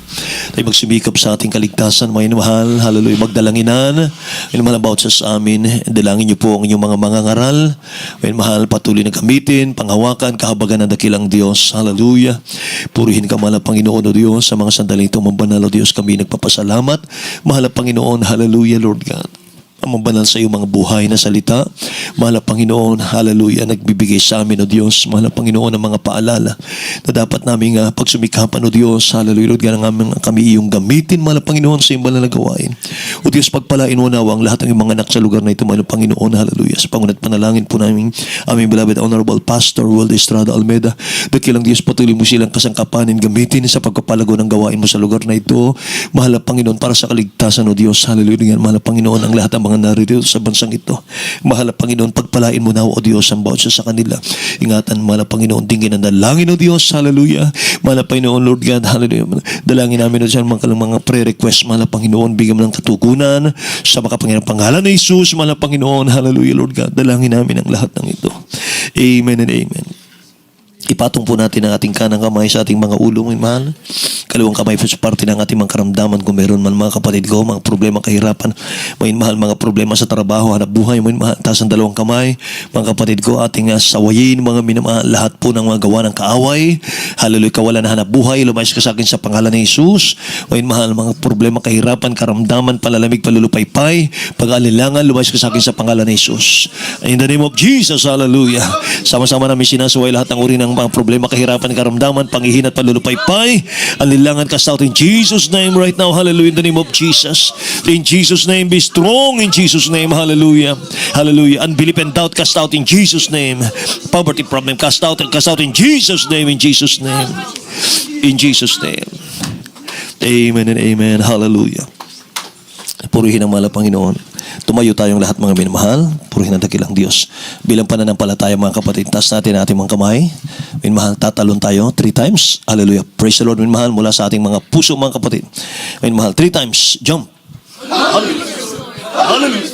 Tayo magsumikap sa ating kaligtasan, mga mahal. Hallelujah. Magdalanginan. May mahal about sa amin. Dalangin niyo po ang inyong mga mangangaral. May mahal, patuloy na gamitin, panghawakan, kahabagan ng dakilang Diyos. Hallelujah. Purihin ka, mahal na Panginoon o Diyos. Sa mga sandaling itong mambanal o Diyos, kami nagpapasalamat. Mahal na Panginoon. Hallelujah, Lord God. Ang mabanal sa iyong mga buhay na salita. Mahal na Panginoon, hallelujah, nagbibigay sa amin, o Diyos. Mahal na Panginoon, ng mga paalala na dapat namin pagsumikapan, o Diyos. Hallelujah, Lord, kami iyong gamitin, mahal na Panginoon, sa iyong banal na gawain. O Diyos, pagpalain mo nawa ang lahat ng iyong mga anak sa lugar na ito, mahal na Panginoon, hallelujah. Sa pangunat panalangin po namin, aming beloved Honorable Pastor Will Estrada Almeida, dakilang Diyos, patuloy mo silang kasangkapanin, gamitin sa pagpapalago ng gawain mo sa lugar na ito. Mahal na Panginoon, para sa kaligtasan, o Diyos, hallelujah, mahal na Panginoon, ang lahat ng mga narito sa bansang ito. Mahal na Panginoon, pagpalain mo na, o Diyos, ang bawat sa kanila. Ingatan, mahal na Panginoon, tingin ang dalangin, o Diyos, hallelujah. Mahal na Panginoon, Lord God, hallelujah. Dalangin namin, o Diyos, mga prayer request, mahal na Panginoon, bigyan mo ng katugunan sa makapangyarang pangalan ni Jesus, mahal na Panginoon, hallelujah, Lord God. Dalangin namin ang lahat ng ito. Amen and amen. Ipatong po natin ang ating kanang kamay sa ating mga ulo, mga mahal. Kaliwang kamay po sa parte ng ating mga karamdaman kung meron man, mga kapatid ko, mga problema, kahirapan, mga mahal, mga problema sa trabaho, hanap buhay, mga mahal. Taas ang dalawang kamay, mga kapatid ko, ating sawayin, mga minamahal, lahat po ng mga gawa ng kaaway. Hallelujah, kawalan na hanap buhay, lumayas ka sa akin sa pangalan ni Jesus. Mga mahal, mga problema, kahirapan, karamdaman, palalamig, palulupaypay, pag-alilangan, lumayas ka sa akin sa pangalan ni Jesus. In the name of Jesus, hallelujah. Sama-sama namin sinasaway lahat ng uri ng mga problema, kahirapan, karamdaman, panghihina at palulupaypay. Alilangan, cast out in Jesus' name right now. Hallelujah. In the name of Jesus. In Jesus' name, be strong in Jesus' name. Hallelujah. Hallelujah. Unbelief and doubt, cast out in Jesus' name. Poverty problem, cast out in Jesus' name. In Jesus' name. In Jesus' name. Amen and amen. Hallelujah. Purihin ang mahal na Panginoon. Tumayo tayong lahat, mga minamahal. Purihin ang dakilang Diyos. Bilang pananampalataya, mga kapatid, taas natin ang ating mga kamay. Minamahal, tatalon tayo 3 times. Hallelujah. Praise the Lord, minamahal, mula sa ating mga puso, mga kapatid. Minamahal, 3 times. Jump. Hallelujah. Hallelujah.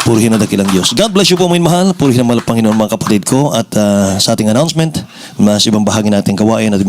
Purihin ang dakilang Diyos. God bless you po, minamahal. Purihin ang mahal Panginoon, mga kapatid ko. At sa ating announcement, mas ibang bahagi natin gawain at